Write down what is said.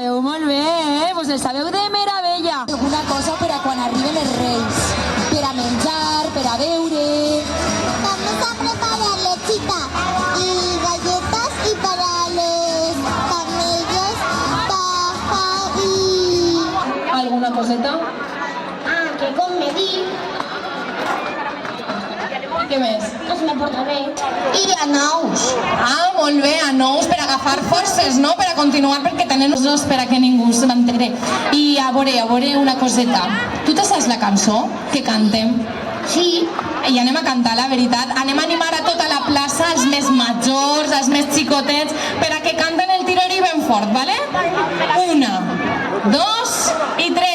sabeu molt bé, vos el sabeu de meravella. Alguna cosa per a quan arriben els reis, per a menjar, per a beure. Vamos a preparar lechita y galletas y para los camellos paja y... Alguna coseta? Ah, que comedí. Què més? No se me porta bé. I a nous. Ah, molt bé, a nous per agafar forces, no? Per a continuar, perquè tenen els dos per a que ningú se n'entere. I a veure una coseta. Tu te saps la cançó que cantem? Sí. I anem a cantar, la veritat. Anem a animar a tota la plaça, els més majors, els més xicotets, per a que canten el tirori ben fort, vale? 1, 2 i 3.